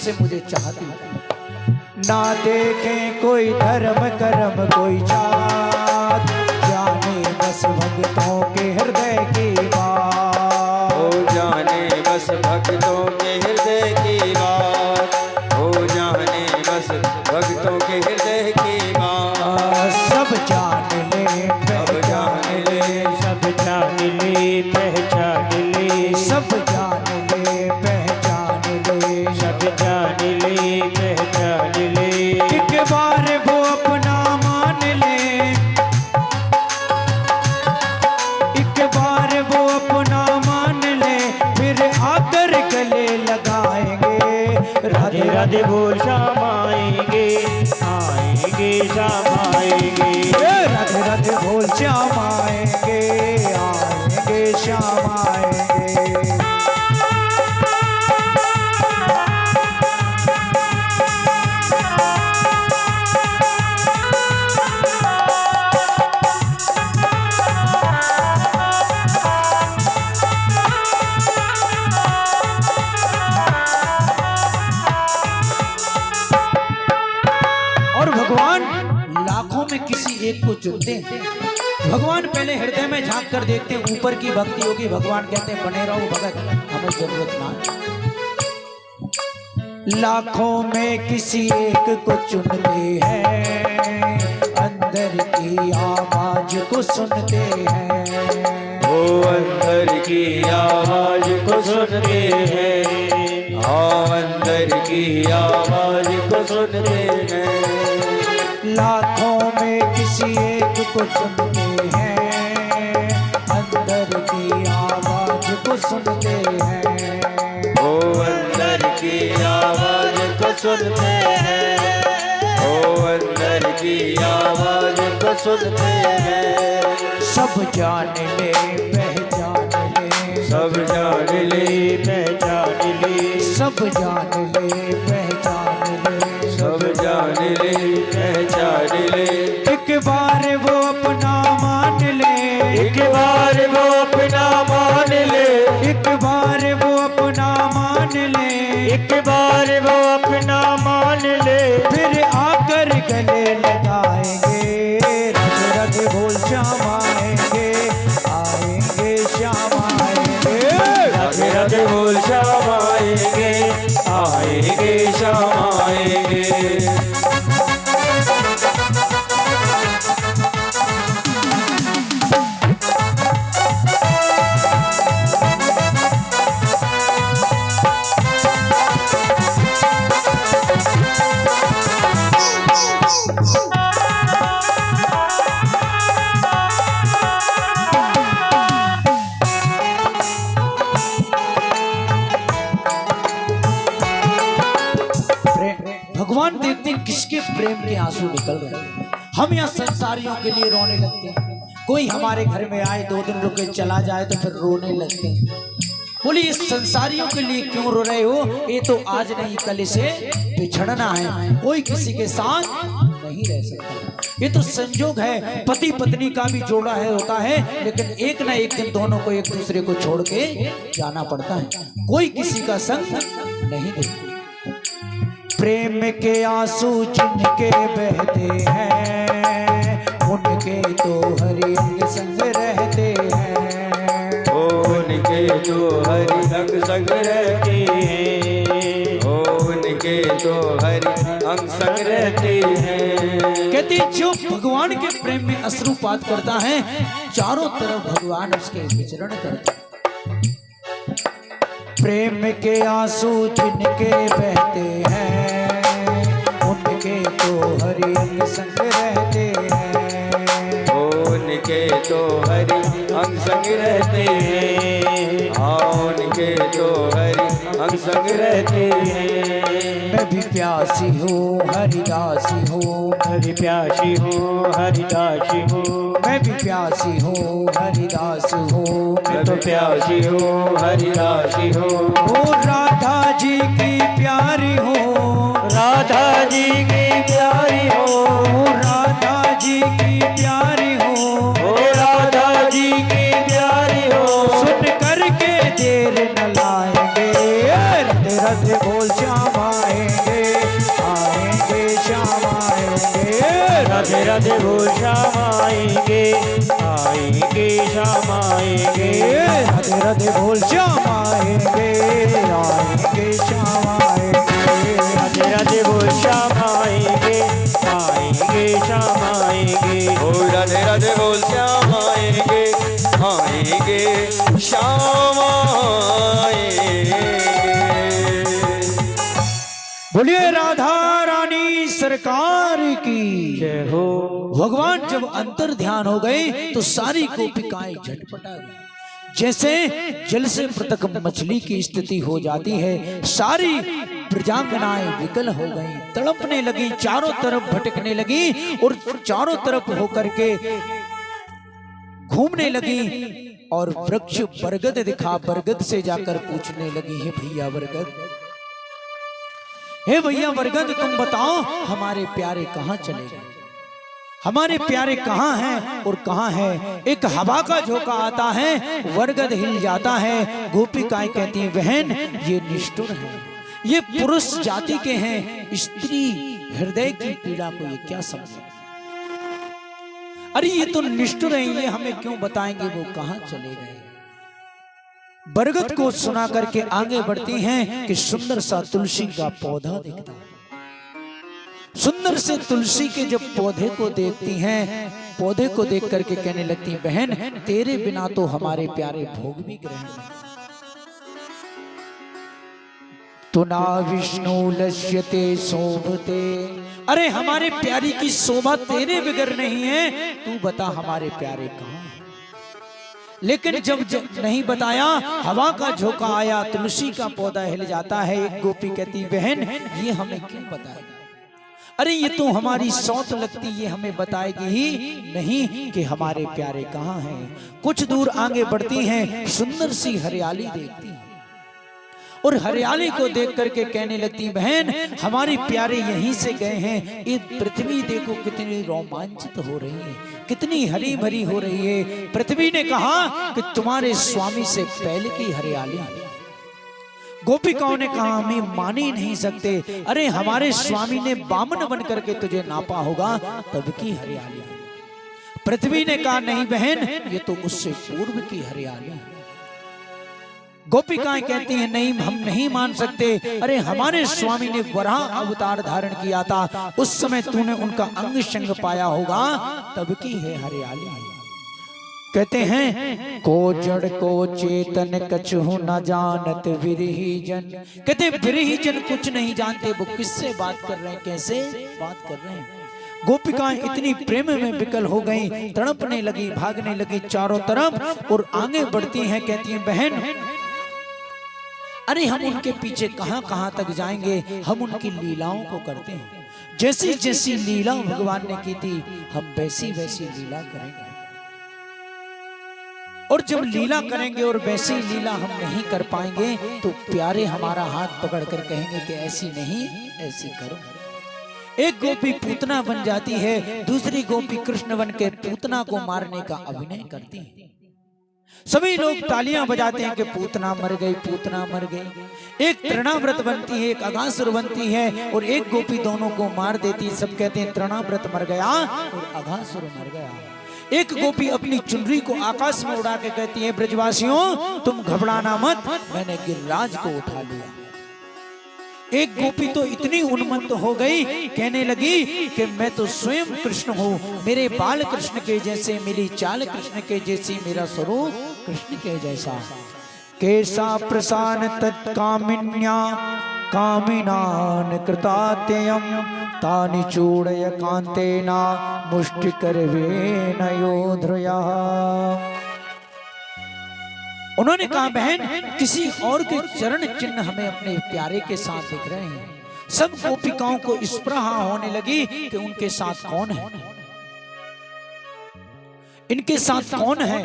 तुझसे मुझे चाहती, ना देखे कोई धर्म कर्म कोई जात, जाने बस भक्तों के हृदय की बात। हो जाने बस भक्तों के हृदय की बात, हो जाने बस भक्तों के हृदय की बात। सब जान ले पहचान ले, सब जान ले पहचान ले, सब जान ले पहचान ले, सब जान ले पहचान ले। एक बार वो अपना मान ले, एक बार वो अपना मान ले, फिर आकर गले लगाएंगे। राधे राधे बोल श्याम आएंगे, आएंगे श्याम आएंगे। राधे राधे बोल श्याम आएंगे, आएंगे श्याम आएंगे। और भगवान लाखों में किसी एक को चुनते हैं। भगवान पहले हृदय में झांक कर देखते हैं, ऊपर की भक्ति होगी, भगवान कहते हैं बने रहो भगत, हमें जरूरत ना है। लाखों में किसी एक को चुनते हैं, अंदर की आवाज को सुनते हैं। वो अंदर की आवाज को सुनते हैं, हाँ अंदर की आवाज को सुनते हैं। लाखों में किसी एक को चुनते हैं, अंदर की आवाज को सुनते हैं। वो अंदर की आवाज को सुनते हैं, वो अंदर की आवाज को सुनते हैं। सब जान ले पहचान ले, सब जान ले पहचान ले, सब जान ले पहचान ले, सब जान ले पहचान ले। एक बार वो अपना मान ले, एक बार वो अपना मान ले, एक बार वो अपना मान ले, एक बार वो अपना मान ले, फिर आकर गले लगाएंगे। राधे राधे बोल श्याम आएंगे, आएंगे श्याम आएंगे। राधे राधे बोल श्याम आएंगे, आएंगे श्याम आएंगे। भगवान देखते हैं किसके प्रेम के आंसू निकल रहे हैं। हम यहाँ संसारियों के लिए रोने लगते हैं, कोई हमारे घर में आए 2 दिन रुक के चला जाए तो फिर रोने लगते हैं। बोले ये संसारियों के लिए क्यों रो रहे हो, ये तो आज नहीं कल से बिछड़ना है, कोई किसी के साथ नहीं रह सकता। ये तो संजोग है, पति पत्नी का भी जोड़ा है होता है, लेकिन एक ना एक दिन दोनों को एक दूसरे को छोड़ के जाना पड़ता है, कोई किसी का संग नहीं देता। प्रेम के आंसू जिनके बहते हैं, उनके तो हरि अंग संग रहते हैं। उनके तो हरि अंग संग रहते हैं, उनके तो हरि अंग संग रहते हैं। कहते जो भगवान के प्रेम में अश्रुपात करता है, चारों तरफ भगवान उसके विचरण करते हैं। प्रेम के आंसू जिनके बहते हैं, उनके तो हरि अंग संग रहते हैं। उनके तो हरि अंग संग रहते हैं, हाँ उनके तो हरि अंग संग रहते हैं। मैं भी प्यासी हूँ हरिदासी हूँ, हरि प्यासी हूँ हरिदासी हूँ, मैं भी प्यासी हूँ हरिदास हूँ। मैं तो प्यासी हूँ हरिदासी हूँ। ओ राधा जी की प्यारी हूँ, राधा जी की प्यारी हो, ओ राधा जी की प्यारी हूँ, ओ राधा जी की प्यारी हो। सुन करके देर न लाएंगे, रते रते बोल श्याम आएंगे। राधे राधे बोल श्याम आएंगे आएंगे श्याम आएंगे राधे राधे बोल श्याम आएंगे आएंगे श्याम आएंगे राधे राधे बोल श्याम आएंगे आएंगे श्याम आएंगे ओ राधे राधे बोल श्याम आएंगे आएंगे श्याम आएंगे। बोलिए राधा रानी सरकार की जय हो। भगवान जब अंतर ध्यान हो गए तो सारी गोपिकाएं झटपटा गई। जैसे जल से पृथक मछली की स्थिति हो जाती है, सारी प्रजांगनाएं विकल हो गईं, तड़पने लगी, चारों तरफ भटकने लगी और चारों तरफ होकर के घूमने लगी। और वृक्ष बरगद दिखा, बरगद से जाकर पूछने लगी, हे भैया बरगद, हे भैया बरगद, तुम बताओ हमारे प्यारे कहाँ चले गए, हमारे प्यारे कहाँ हैं और कहाँ हैं। एक हवा का झोंका आता है, बरगद हिल जाता है। गोपिकाएं कहती हैं, बहन ये निष्ठुर है, ये पुरुष जाति के हैं, स्त्री हृदय की पीड़ा को ये क्या समझे। अरे ये तो निष्ठुर है, ये हमें क्यों बताएंगे वो कहाँ चले गए। बरगद को सुना करके आगे बढ़ती हैं कि सुंदर सा तुलसी का पौधा दिखता है। सुंदर से तुलसी के जब पौधे को देखती हैं, पौधे को देख करके कहने लगती हैं, बहन तेरे बिना तो हमारे प्यारे भोग भी ग्रहण नहीं। तो ना विष्णु लक्ष्यते शोभते, अरे हमारे प्यारी की शोभा तेरे बगैर नहीं है, तू बता हमारे प्यारे कहाँ हैं। लेकिन जब नहीं बताया, हवा का झोंका आया, तुलसी का पौधा हिल जाता है। एक गोपी कहती, बहन ये हमें क्यों बताएगा, अरे ये तो हमारी सौत लगती, ये हमें बताएगी ही नहीं कि हमारे प्यारे कहाँ हैं। कुछ दूर आगे बढ़ती हैं, सुंदर सी हरियाली देखती हैं और हरियाली को देख करके कहने लगती, बहन हमारे प्यारे यहीं से गए हैं, ये पृथ्वी देखो कितनी रोमांचित हो रही है, कितनी हरी भरी हो रही है। पृथ्वी ने कहा कि तुम्हारे स्वामी से पहले की हरियाली है। गोपिकाओं ने कहा, हमें मान ही नहीं सकते, अरे हमारे स्वामी ने बामन बन करके तुझे नापा होगा तब की हरियाली है। पृथ्वी ने कहा, नहीं बहन ये तो उससे पूर्व की हरियाली है। गोपिकाएं कहती हैं, नहीं हम नहीं मान सकते, अरे हमारे स्वामी ने वराह अवतार धारण किया था, उस समय तूने उनका अंग संग पाया होगा तब की है हरियाली। कहते हैं, को जड़ को चेतन कछु न जानत विरही जन। कहते विरही जन कुछ नहीं जानते, वो किससे बात कर रहे हैं, कैसे बात कर रहे हैं। गोपिकाएं इतनी प्रेम में विकल हो गईं, तड़पने लगी, भागने लगी चारों तरफ और आगे बढ़ती हैं। कहती हैं, बहन अरे हम उनके पीछे कहां कहां तक जाएंगे, हम उनकी लीलाओं को करते हैं, जैसी जैसी लीला भगवान ने की थी हम वैसी वैसी लीला करेंगे। और जब लीला करेंगे और वैसी लीला हम नहीं कर पाएंगे तो प्यारे हमारा हाथ पकड़ कर कहेंगे कि ऐसी नहीं ऐसी करो। एक गोपी पूतना बन जाती है, दूसरी गोपी कृष्ण बन के पूतना को मारने का अभिनय करती है। सभी लोग तालियां बजाते हैं कि पूतना मर गई, पूतना मर गई। एक तृणाव्रत बनती है, एक अघासुर बनती है और एक गोपी दोनों को मार देती है। सब कहते हैं तृणाव्रत मर गया और अघासुर मर गया। एक गोपी अपनी चुनरी को आकाश में उड़ा के कहती है, ब्रजवासियों तुम घबराना मत, मैंने गिरिराज को उठा लिया। एक गोपी तो इतनी उन्मत्त हो गई, कहने लगी कि मैं तो स्वयं कृष्ण हूँ, मेरे बाल कृष्ण के जैसे, मेरी चाल कृष्ण के जैसी, मेरा स्वरूप कृष्ण के जैसा। केसा प्रसान तत्कामिन्या कामिनान कृतात्ययम् तानि चूड़य कांतेना मुष्टिकरवेन योधृयः। उन्होंने कहा, बहन किसी और के चरण चिन्ह हमें अपने प्यारे के साथ दिख रहे हैं। सब गोपिकाओं को स्पृहा होने लगी कि उनके साथ कौन है, इनके साथ कौन है।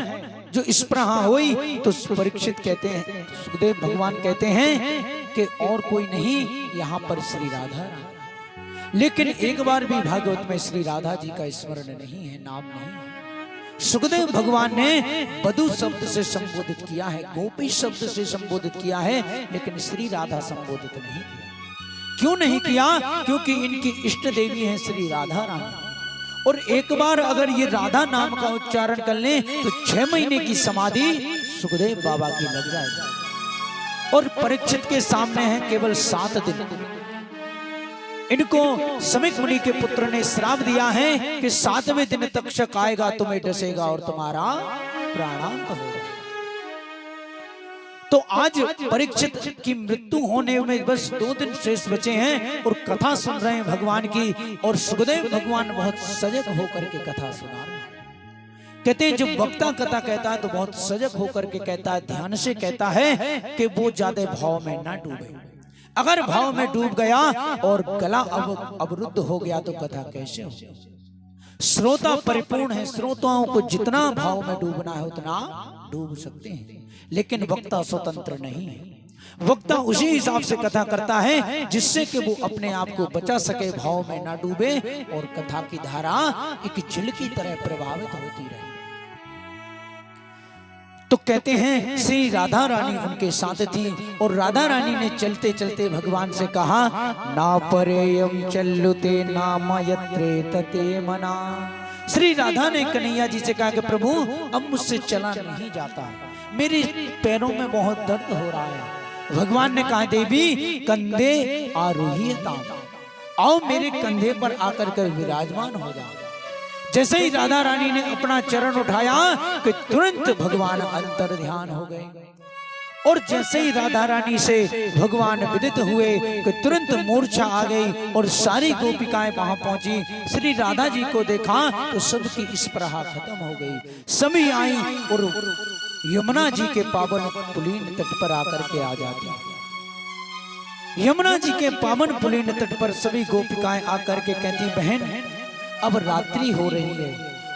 जो स्पृहा हुई तो परीक्षित कहते हैं, सुखदेव भगवान कहते हैं कि और कोई नहीं, यहाँ पर श्री राधा। लेकिन एक बार भी भागवत में श्री राधा जी का स्मरण नहीं है, नाम नहीं है। सुखदेव भगवान ने वधु शब्द से संबोधित किया है, गोपी शब्द से संबोधित किया है, लेकिन श्री राधा संबोधित नहीं किया। क्यों नहीं किया? क्योंकि इनकी इष्ट देवी है श्री राधा रानी और एक बार अगर ये राधा नाम का उच्चारण कर लें तो 6 महीने की समाधि सुखदेव बाबा की लग जाएगी। और परीक्षित के सामने है केवल 7 दिन। इनको समीक मुनि के पुत्र ने श्राप दिया है कि 7वें दिन तक्षक आएगा, तुम्हें डसेगा और तुम्हारा प्राणांत होगा। तो आज परीक्षित की मृत्यु होने में बस 2 दिन शेष बचे हैं और कथा सुन रहे हैं भगवान की। और सुखदेव भगवान बहुत सजग होकर के कथा सुना रहे हैं। कहते हैं जब वक्ता कथा कहता है तो बहुत सजग होकर के कहता है, ध्यान से कहता है कि वो ज्यादा भाव में ना डूबे। अगर भाव में डूब गया और गला अवरुद्ध हो गया तो कथा कैसे हो। श्रोता परिपूर्ण है, श्रोताओं को जितना भाव में डूबना है उतना डूब सकते हैं, लेकिन वक्ता स्वतंत्र नहीं है। वक्ता उसी हिसाब से कथा करता है जिससे कि वो अपने आप को बचा सके, भाव में ना डूबे और कथा की धारा एक झील की तरह प्रभावित होती रहे। तो कहते हैं श्री राधा रानी उनके साथ थी और राधा रानी ने चलते चलते भगवान से कहा, ना परेयम चल्लुते नामयत्रे तते मना। श्री राधा ने कन्हैया जी से कहा कि प्रभु अब मुझसे चला नहीं जाता, मेरे पैरों में बहुत दर्द हो रहा है। भगवान ने कहा, देवी कंधे आरोहियता, आओ मेरे कंधे पर आकर कर विराजमान हो जाओ। जैसे ही राधा रानी ने अपना चरण उठाया कि तुरंत भगवान अंतर ध्यान हो गए। और जैसे ही राधा रानी से भगवान विदित हुए कि तुरंत मूर्छा आ गई और सारी गोपिकाएं वहां पहुंची। श्री राधा जी को देखा तो सबकी स्पृहा खत्म हो गई। सभी आई और यमुना जी के पावन पुलीन तट पर आकर के आ जाती। यमुना जी के पावन पुलीन तट पर सभी गोपिकाएं आकर के कहती, बहन अब रात्रि हो रही है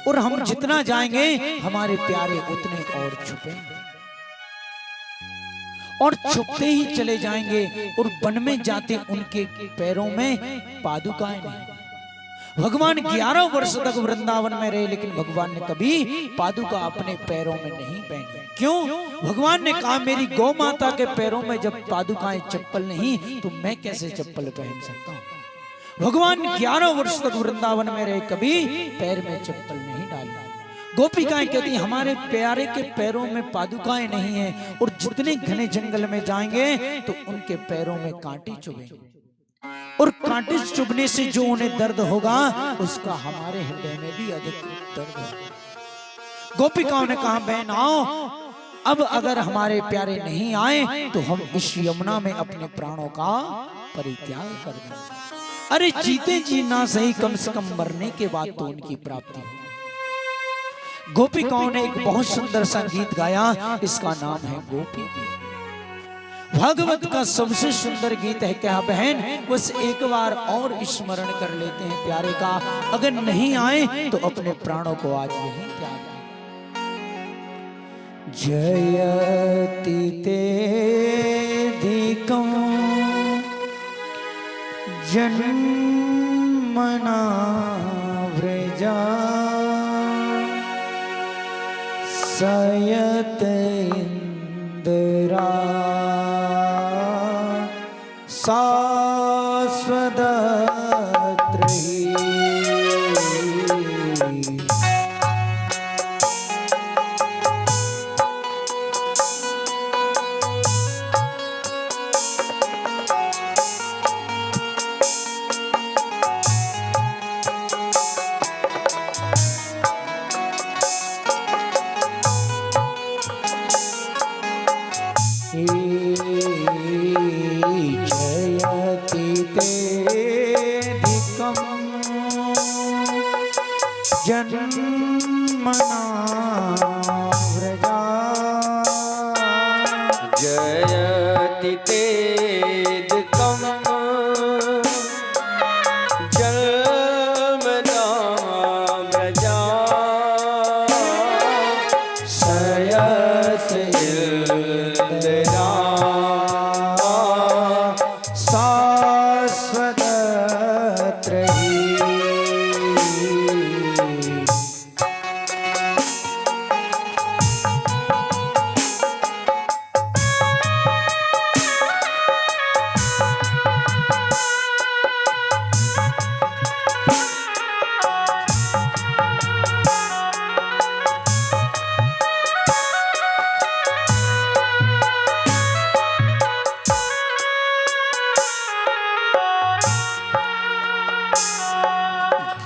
और हम जितना जाएंगे हमारे प्यारे उतने और छुपेंगे और छुपते ही चले जाएंगे। और वन में जाते उनके पैरों में पादुकाएं नहीं। भगवान 11 वर्ष तक वृंदावन में रहे लेकिन भगवान ने कभी पादुका अपने पैरों में नहीं पहनी। क्यों? भगवान ने कहा, मेरी गौ माता के पैरों में जब पादुकाएं चप्पल नहीं तो मैं कैसे चप्पल पहन सकता हूँ। भगवान 11 वर्ष तक वृंदावन में रहे, कभी पैर में चप्पल नहीं डाली। गोपिकाएं कहती, हमारे प्यारे के पैरों में पादुकाएं नहीं हैं और जितने घने जंगल में जाएंगे तो उनके पैरों में कांटे चुभेंगे और कांटे चुभने से जो उन्हें दर्द होगा उसका हमारे हृदय में भी अधिक दर्द होगा। गोपिकाओं ने कहा, बहन आओ, अब अगर हमारे प्यारे नहीं आए तो हम इस यमुना में अपने प्राणों का परित्याग कर देंगे। अरे जीते जी ना सही, कम से कम मरने के बाद तो उनकी प्राप्ति हो। गोपिकाओं ने एक बहुत सुंदर सा गीत गाया, इसका नाम है गोपी गीत। भागवत का सबसे सुंदर गीत है। क्या बहन, बस एक बार और स्मरण कर लेते हैं प्यारे का, अगर नहीं आए तो अपने प्राणों को आज यहीं त्याग दें। जयति तेधिकं जन्मना व्रजा सयत इंदिरा शाश्वतत्रयी। जन्मना व्रजा जयति तेधिकं जन्मना व्रजा सयत इंदिरा शाश्वतत्रयी।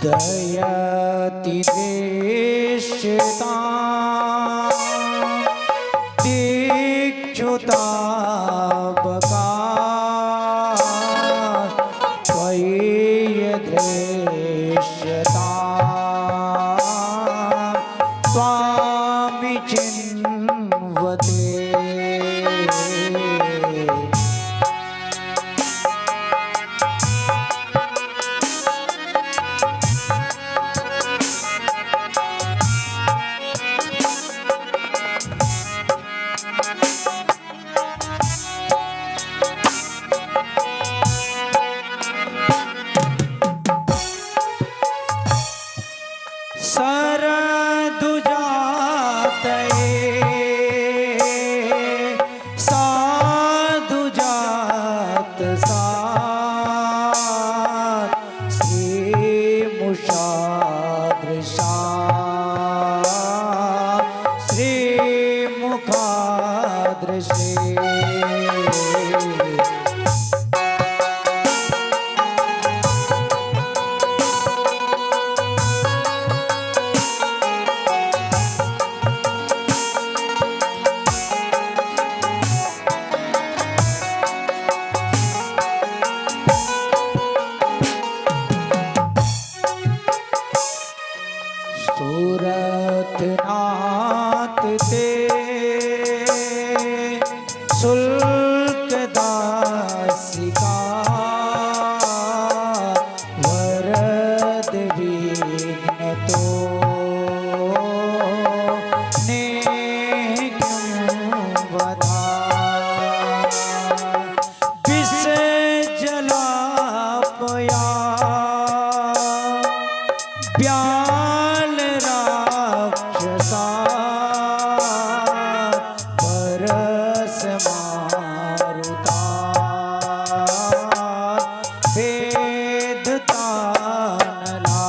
दयति दृश्यता दीक्षुता बका त्वयि दृश्यता स्वामी चिन्वते सूरतनाथ ते शुल्क दासिका वरद विघ्न तो ने क्यों बधा विष जलापया ब्याल राक्षसा परस मारुता वेदता नला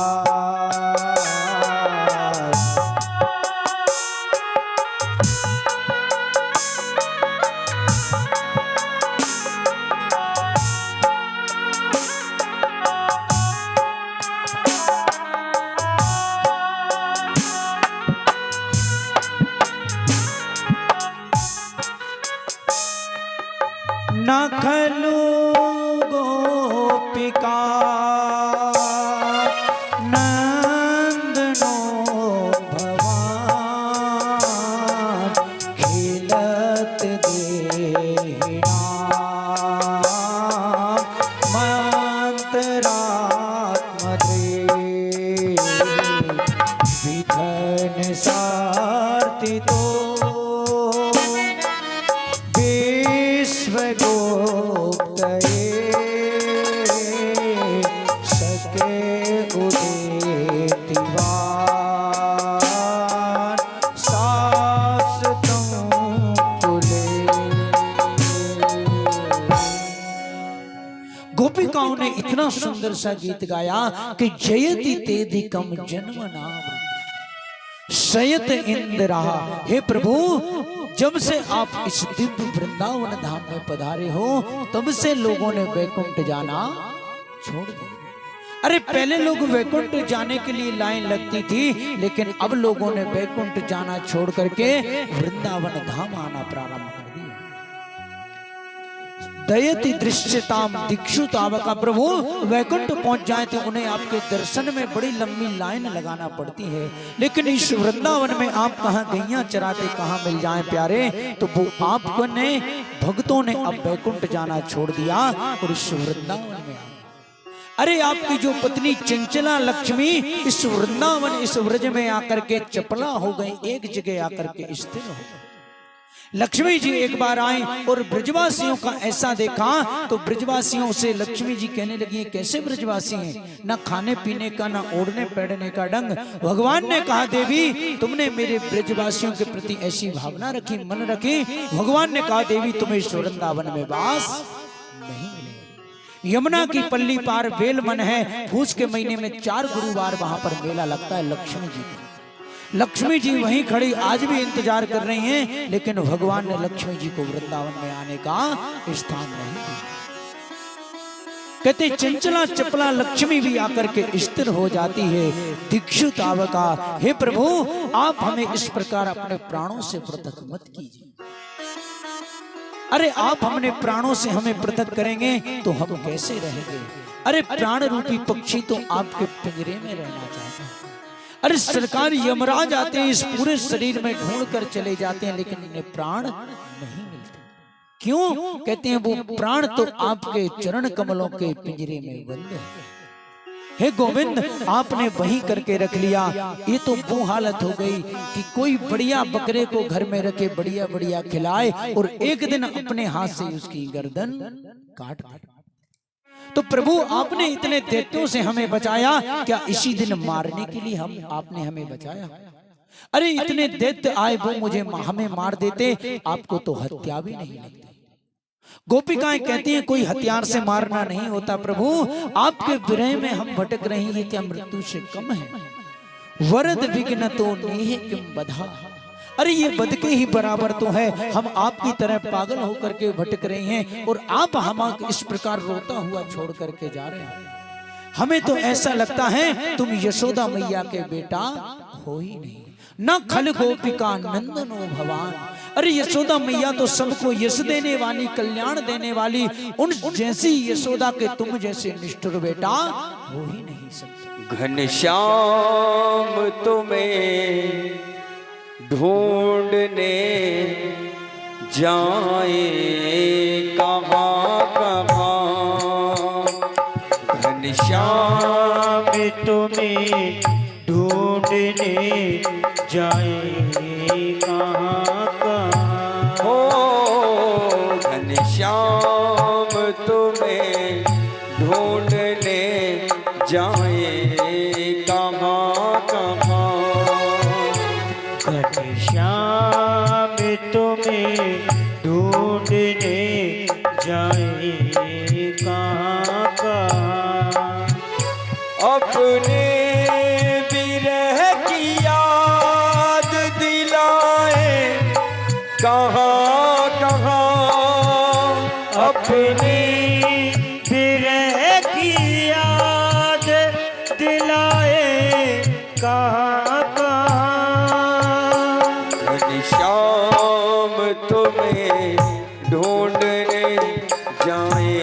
न खलु गोपिका नंदनो भवान खिलत देहिना मंत्रात्मते विधन सार्ति तो विश्वगोप्तये सके उदेतिवान सासतं कुले। गोपिकाओं ने इतना सुंदर सा गीत गाया कि जयति तेधिकम जन्म नाम शयत इंद्रा। हे प्रभु, जब से आप इस दिव्य वृंदावन धाम में पधारे हो तब से लोगों ने वैकुंठ जाना छोड़ दिया। अरे पहले लोग वैकुंठ जाने के लिए लाइन लगती थी, लेकिन अब लोगों ने वैकुंठ जाना छोड़ करके वृंदावन धाम आना प्रारंभ कर दिया। दयति दृश्यताम दिक्षुताव का प्रभु वैकुंठ पहुंच जाए तो उन्हें आपके दर्शन में बड़ी लंबी लाइन लगाना पड़ती है, लेकिन इस वृंदावन में आप कहाँ गैया चराते कहाँ मिल जाएं प्यारे, तो वो आपको ने भक्तों ने अब वैकुंठ जाना छोड़ दिया और इस वृंदावन में आ। अरे आपकी जो पत्नी चंचला लक्ष्मी इस वृंदावन इस व्रज में आकर के चपला हो गई, एक जगह आकर के स्थिर हो गई। लक्ष्मी जी एक बार आई और ब्रजवासियों का ऐसा देखा तो ब्रजवासियों से लक्ष्मी जी कहने लगी, कैसे ब्रजवासी हैं, ना खाने पीने का ना ओढ़ने पहनने का ढंग। भगवान ने कहा, देवी तुमने मेरे ब्रजवासियों के प्रति ऐसी भावना रखी, मन रखी। भगवान ने कहा, देवी तुम्हें इस वृंदावन में वास नहीं मिलेगा। यमुना की पल्ली पार बेल मन है, फूस के महीने में 4 गुरुवार वहां पर मेला लगता है लक्ष्मी जी का। लक्ष्मी जी वहीं खड़ी आज भी इंतजार कर रही हैं, लेकिन भगवान ने लक्ष्मी जी को वृंदावन में आने का स्थान नहीं दिया। कहते चंचला चपला लक्ष्मी भी आकर के स्थिर हो जाती है। दीक्षु तावका, हे प्रभु आप हमें इस प्रकार अपने प्राणों से पृथक मत कीजिए। अरे आप हमने प्राणों से हमें पृथक करेंगे तो हम कैसे रहेंगे? अरे प्राण रूपी पक्षी तो आपके पिंजरे में रहना चाहता है। अरे सरकार यमराज आते हैं, इस पूरे शरीर में ढूंढ कर चले जाते हैं, लेकिन इन्हें प्राण नहीं मिलते। क्यों? कहते हैं वो प्राण तो आपके चरण कमलों के पिंजरे में बंद है। हे गोविंद आपने वही करके रख लिया। ये तो वो हालत हो गई कि कोई बढ़िया बकरे को घर में रखे, बढ़िया बढ़िया खिलाए और एक दिन अपने हाथ से उसकी गर्दन काट काट। तो प्रभु आपने इतने दैत्यों से हमें बचाया, क्या इसी दिन मारने के लिए आपने हमें बचाया? अरे इतने दैत्य आए वो मुझे हमें मार देते, आपको तो हत्या भी नहीं लगती। गोपिकाएं कहती हैं कोई हथियार से मारना नहीं होता प्रभु, आपके विरह में हम भटक रही हैं, क्या मृत्यु से कम है? वरद विघ्न तो नेह किम बधा। अरे ये बद के ही बराबर तो है, हम आपकी तरह पागल होकर के भटक रहे हैं और आप हम इस प्रकार रोता हुआ छोड़ करके जा रहे हैं। हमें तो ऐसा लगता है तुम यशोदा मैया के बेटा हो ही नहीं, न खल गोपिका नंदनो भवान। अरे यशोदा मैया तो सबको यश देने वाली, कल्याण देने वाली, उन जैसी यशोदा के तुम जैसे निष्ठुर बेटा हो ही नहीं सकते। घनश्याम तुम्हें ढूंढने जाए कहाँ कहाँ, घनश्याम तुम्हें ढूंढने जाए कहाँ कहाँ। हो घनश्याम तुम्हें ढूंढने जाए कहाँ कहाँ, घनश्याम तुम्हें ढूंढने जाए कहाँ कहाँ। अपने विरह की याद दिलाए कहाँ कहाँ, अपने विरह की याद दिलाए कहाँ कहाँ। घनश्याम तुम्हें ढूंढने जाए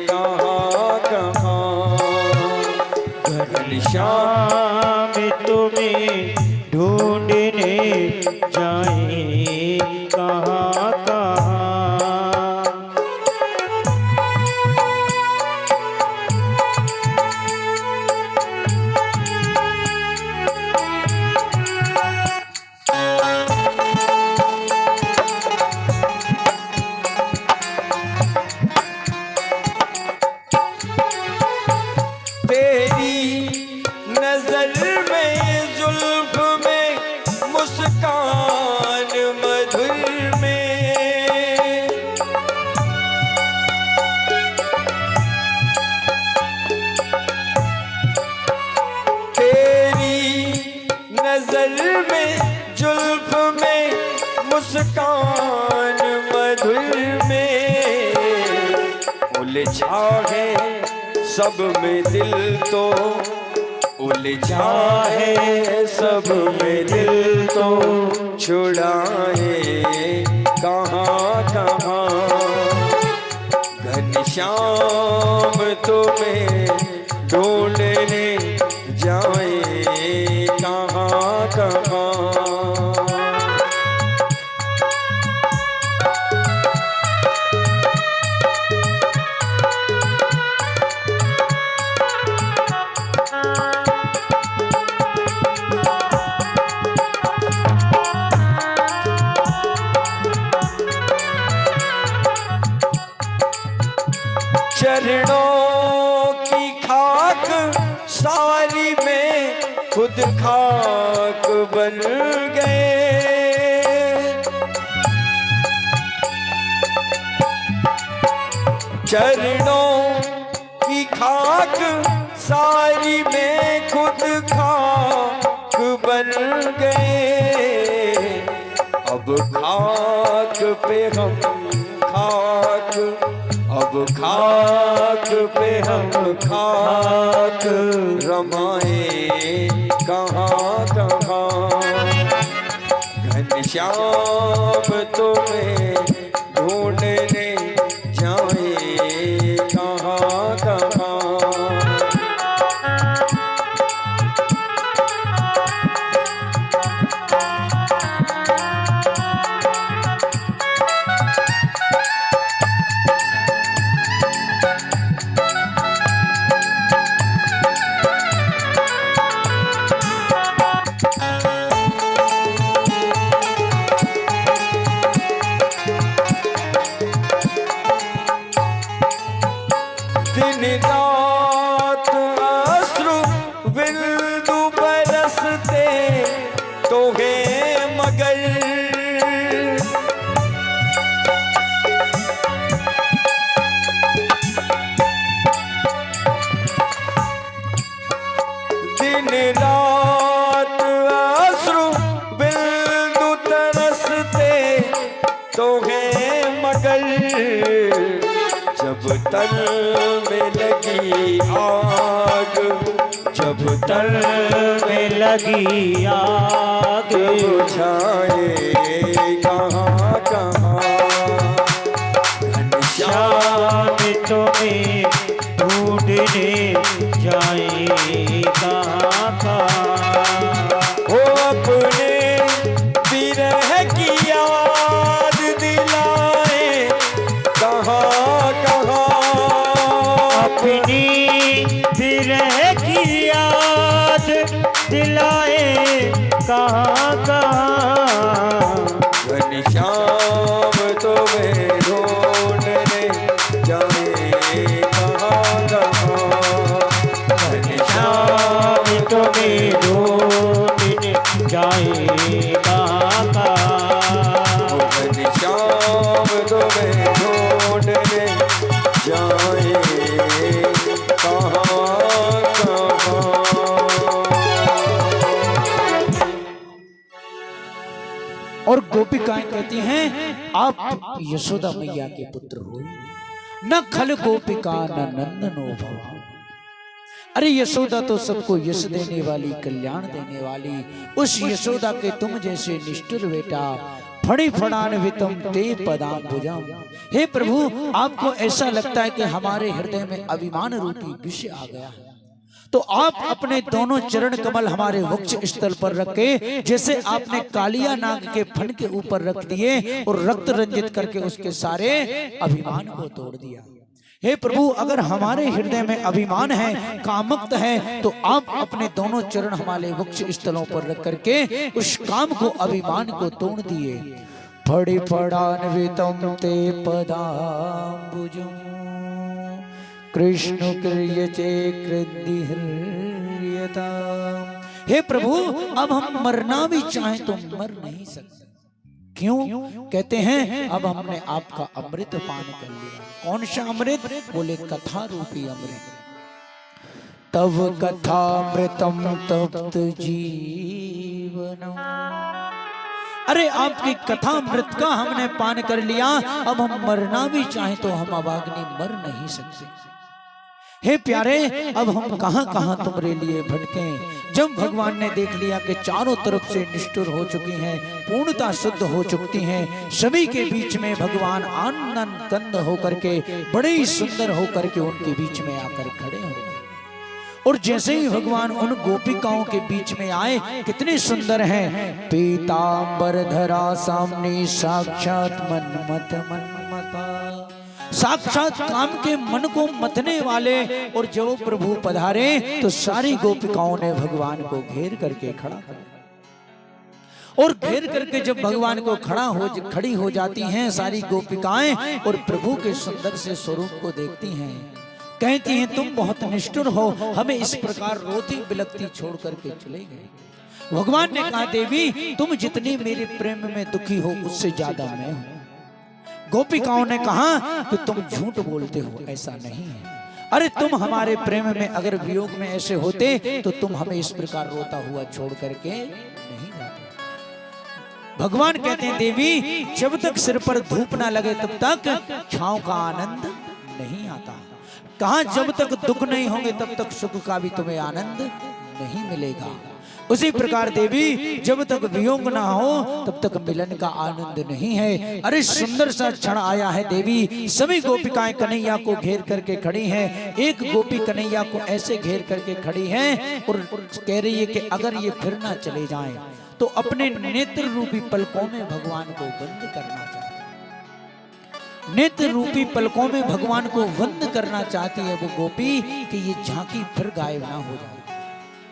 कहाँ कहाँ, घनश्याम तुम्हें ढूंढने जाए कहाँ कहाँ। तेरी नजर में जुल्फ में मुस्कान मधुर में, तेरी नजर में जुल्फ में मुस्कान मधुर में, उलझा है सब में दिल तो, उलझा है सब में दिल तो, छुड़ाए कहाँ कहाँ। घनश्याम तुम्हें ढूंढने जाए कहाँ कहाँ। चरणों की खाक सारी में खुद खाक बन गए, चरणों की खाक सारी में खुद खाक बन गए। अब खाक पे हम खाक, अब अब खाक पे हम खाक रमाए कहाँ कहाँ, घनश्याम तुम्हें ढूंढने जाए कहाँ कहाँ। दिन रात अश्रु बिंदु बरसते तो है मगर, दिन रात अश्रु बिंदु तरसते तो है मगर, जब तल में लगी आग, जब तल में लगी आग, बुझाए कहाँ कहाँ, घनश्याम तुम्हें ढूंढने जाए कहाँ कहाँ। वो अपने विरह की याद दिलाए कहाँ कहाँ, अपनी विरह की याद दिलाए कहाँ कहाँ। घनश्याम तुम्हें ढूंढने जाए कहाँ कहाँ, घनश्याम तुम्हें ढूंढने जाए कहाँ कहाँ। घनश्याम तुम्हें ढूंढने जाए कहाँ कहाँ। और गोपिकाएं कहती हैं आप यशोदा मैया के पुत्र हो, न खल गोपिका न नंदनो भवा। अरे यशोदा तो सबको यश देने वाली, कल्याण देने वाली, उस यशोदा के तुम जैसे निष्ठुर बेटा फड़ी फड़ान्वितम ते पदाम्बुजम। हे प्रभु, आपको ऐसा लगता है कि हमारे हृदय में अभिमान रूपी विष आ गया है, तो आप अपने दोनों चरण कमल हमारे वक्ष स्थल पर रखे, जैसे आपने कालिया नाग के फन के ऊपर रख दिए और रक्त रंजित करके उसके सारे अभिमान को तोड़ दिया। हे प्रभु, अगर हमारे हृदय में अभिमान है, कामक्त है, तो आप अपने दोनों चरण हमारे वक्ष स्थलों पर रख करके उस काम को, अभिमान को तोड़ दिए। फड़ी फड़ान्वितम ते पदाम्बुजम् कृष्ण क्रियचे कृद्धिर्यता। हे प्रभु, अब हम मरना भी चाहें तो मर नहीं सकते। क्यों? कहते हैं अब हमने आपका अमृत पान कर लिया। कौन सा अमृत? बोले कथा रूपी अमृत। तव कथामृतम तप्त जीवनम। अरे आपकी कथामृत का हमने पान कर लिया, अब हम मरना भी चाहें तो हम अभाग्नि मर नहीं सकते। हे प्यारे, अब हम कहां कहां तुम्हारे लिए भटके। जब भगवान ने देख लिया कि चारों तरफ से निष्ठुर हो चुकी हैं, पूर्णता शुद्ध हो चुकी हैं, सभी के बीच में भगवान आनंद कंद होकर के, बड़े ही सुंदर होकर के उनके बीच में आकर खड़े हो गए। और जैसे ही भगवान उन गोपिकाओं के बीच में आए, कितने सुंदर हैं। पीतांबर धरा सामने साक्षात मनमत मनमता। साक्षात काम के मन को मतने वाले। और जब प्रभु पधारे तो सारी गोपिकाओं ने भगवान को घेर करके खड़ा कर, और घेर करके जब भगवान को खड़ी हो जाती हैं सारी गोपिकाएं, और प्रभु के सुंदर से स्वरूप को देखती हैं, कहती हैं तुम बहुत निष्ठुर हो, हमें इस प्रकार रोती बिलखती छोड़ करके चले गए। भगवान ने कहा, देवी तुम जितनी मेरे प्रेम में दुखी हो उससे ज्यादा मैं हूं। गोपिकाओं ने कहा कि तुम झूठ बोलते हो, ऐसा नहीं है। अरे तुम हमारे प्रेम में अगर वियोग में ऐसे होते तो तुम हमें इस प्रकार रोता हुआ छोड़ करके नहीं जाते। भगवान कहते हैं, देवी जब तक सिर पर धूप ना लगे तब तक छांव का आनंद नहीं कहा जब तक दुख नहीं होंगे तब तक सुख का भी तुम्हें आनंद नहीं मिलेगा। उसी प्रकार देवी जब तक वियोग ना हो तब तक मिलन का आनंद नहीं है। अरे सुंदर सा क्षण आया है देवी, सभी गोपिकाएं कन्हैया को घेर करके खड़ी हैं। एक गोपी कन्हैया को ऐसे घेर करके खड़ी है और कह रही है कि अगर ये फिर ना चले जाएं तो अपने नेत्र रूपी पलकों में भगवान को बंद करना चाहती, नेत्र रूपी पलकों में भगवान को बंद करना चाहती है वो गोपी कि ये झांकी फिर गायब ना हो जाए।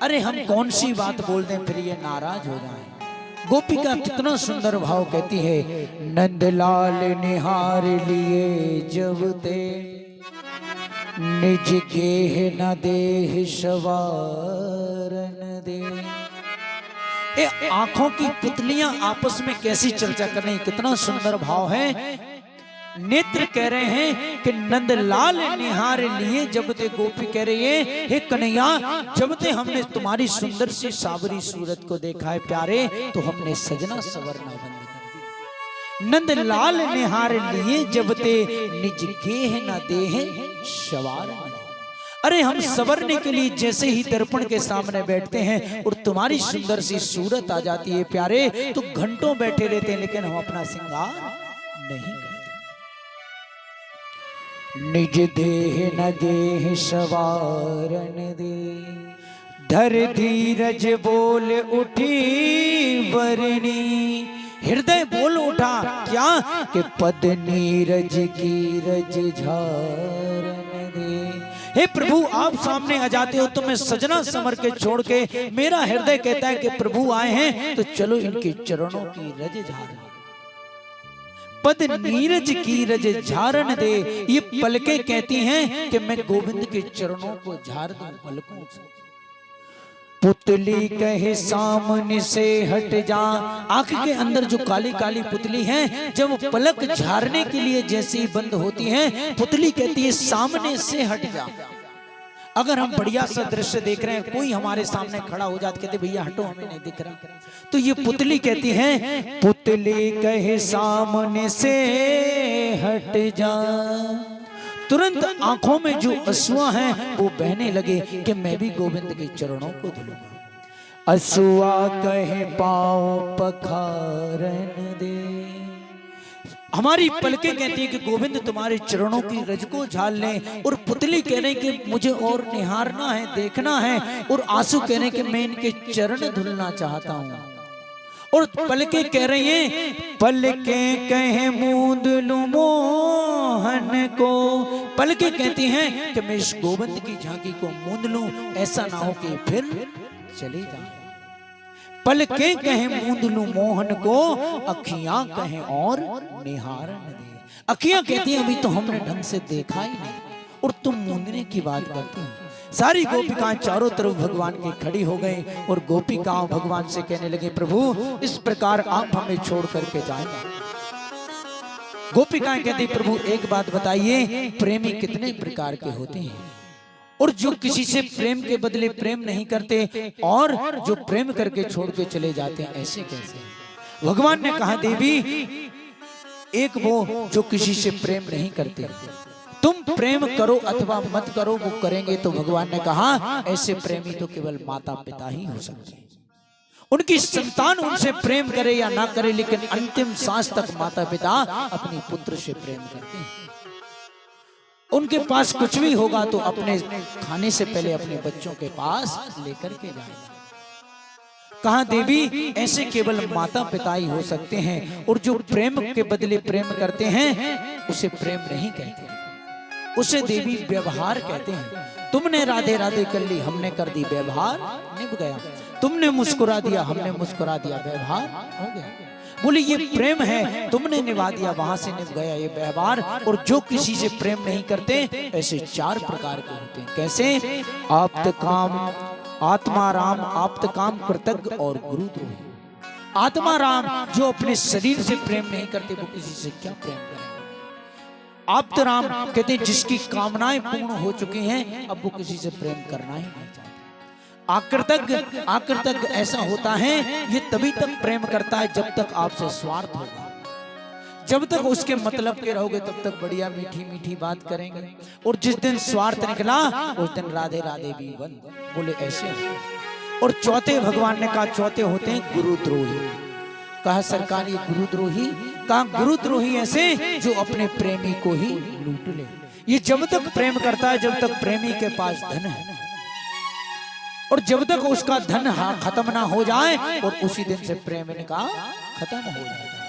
अरे हम कौन सी बात बोल दें फिर ये नाराज हो जाए। गोपी का कितना सुंदर भाव कहती है, नंदलाल निहार लिए जब ते निज गेह न देह सवारन दे। ए आंखों की पुतलियां आपस में कैसी चर्चा कर रही, कितना सुंदर भाव है। नेत्र कह रहे हैं कि नंदलाल निहार लिए जब ते, गोपी कह रही है हे कन्हैया जब ते हमने तुम्हारी सुंदर सी सावरी सूरत को देखा है प्यारे तो हमने सजना सवरना बंद कर दिया। नंदलाल निहार लिए जब ते निज गेह न देह सवार। अरे हम सवरने के लिए जैसे ही दर्पण के सामने बैठते हैं और तुम्हारी सुंदर सी सूरत आ जाती है प्यारे तो घंटों बैठे रहते हैं लेकिन हम अपना श्रृंगार नहीं करते। निज देह न देह सवारन दे, धर धीरज बोल उठी वरणी। हृदय बोल उठा क्या कि पद नीरज की रज झारन दे। हे प्रभु आप सामने आ जाते हो तो मैं सजना समर के छोड़ के, मेरा हृदय कहता है कि प्रभु आए हैं तो चलो इनके चरणों की रज झारन, पद नीरज की रज झारन दे। ये पलके कहती हैं कि मैं गोविंद के चरणों को झार दूं पलकों से। पुतली कहे सामने से हट जा, आंख के अंदर जो काली काली पुतली है जब पलक झारने के लिए जैसे ही बंद होती है पुतली कहती है सामने से हट जा। अगर हम बढ़िया सा दृश्य देख रहे हैं कोई हमारे सामने खड़ा हो जाते कहते भैया हटो हमें नहीं दिख रहा, तो ये पुतली कहती है पुतली कहे सामने से हट जा। तुरंत आंखों में जो अश्रुआ हैं वो बहने लगे कि मैं भी गोविंद के चरणों को धुलूंगा। अश्रुआ कहे पाँव पखारन दे। हमारी पलके कहती है कि गोविंद तुम्हारे चरणों की रज को झाल लें, और पुतली कह रहे कि मुझे और निहारना है देखना है, और आंसू कह रहे कि मैं इनके चरण धुलना चाहता हूँ। और पलके कह रही हैं पलके कहे मूंद लूं मोहन को। पलके कहती हैं कि मैं इस गोविंद की झांकी को मूंद लूं, ऐसा ना हो कि फिर चले जाए। पलके कहे मूंद लूं मोहन को, अखियां कहे और निहारन दे। अखियां कहती हैं अभी तो हमने ढंग से देखा ही नहीं और तुम मूंदने की बात करती हो। सारी गोपिकाएं चारों तरफ भगवान की खड़ी हो गई और गोपिकाओं भगवान से कहने लगे प्रभु इस प्रकार आप हमें छोड़ करके जाएंगे। गोपिकाएं कहती प्रभु एक बात बताइए, प्रेमी कितने प्रकार के होते हैं, और जो किसी से प्रेम के बदले प्रेम नहीं करते और जो प्रेम करके छोड़ के चले जाते हैं ऐसे कैसे। भगवान ने कहा देवी एक वो जो किसी से प्रेम नहीं करते, तुम प्रेम करो अथवा मत करो वो करेंगे, तो भगवान ने कहा ऐसे प्रेमी तो केवल माता पिता ही हो सकते हैं। उनकी संतान उनसे प्रेम करे या ना करे, लेकिन अंतिम सांस तक माता पिता अपने पुत्र से प्रेम करते हैं। उनके पास कुछ भी होगा तो अपने खाने से पहले अपने बच्चों के पास लेकर के जाएगा। कहा देवी ऐसे केवल माता पिता ही हो सकते हैं, और जो प्रेम के बदले प्रेम करते हैं उसे प्रेम नहीं कहते, उसे देवी व्यवहार कहते हैं। तुमने राधे राधे कर ली, हमने कर दी व्यवहार निभ गया। तुमने मुस्कुरा दिया, हमने मुस्कुरा दिया, व्यवहार हो गया। बोले ये प्रेम है, तुमने निभा दिया, वहां से निभ गया ये व्यवहार। और जो किसी से प्रेम नहीं करते ऐसे चार प्रकार के होते हैं। कैसे? आप्त काम, आत्मा राम, आप्त काम, कृतज्ञ और गुरुद्रोही। आत्मा राम जो अपने शरीर से प्रेम नहीं करते वो किसी से क्या प्रेम करें। आप्त राम कहते हैं जिसकी कामनाएं पूर्ण हो चुकी हैं अब वो किसी से प्रेम करना ही नहीं चाहते। आकृतज्ञ, आकृतज्ञ ऐसा होता है ये तभी तक प्रेम करता है जब तक आपसे स्वार्थ होगा। जब तक उसके मतलब के रहोगे तब तक बढ़िया मीठी मीठी बात करेंगे, और जिस दिन स्वार्थ निकला उस दिन राधे राधे भी बंद। बोले ऐसे। और चौथे भगवान ने कहा चौथे होते हैं गुरुद्रोही। कहा सरकार ये गुरुद्रोही? कहा गुरुद्रोही ऐसे जो अपने प्रेमी को ही लूट ले। ये जब तक प्रेम करता है जब तक प्रेमी के पास धन है, और जब तक उसका धन खत्म ना हो जाए, और उसी दिन से प्रेम इनका खत्म हो जाता है।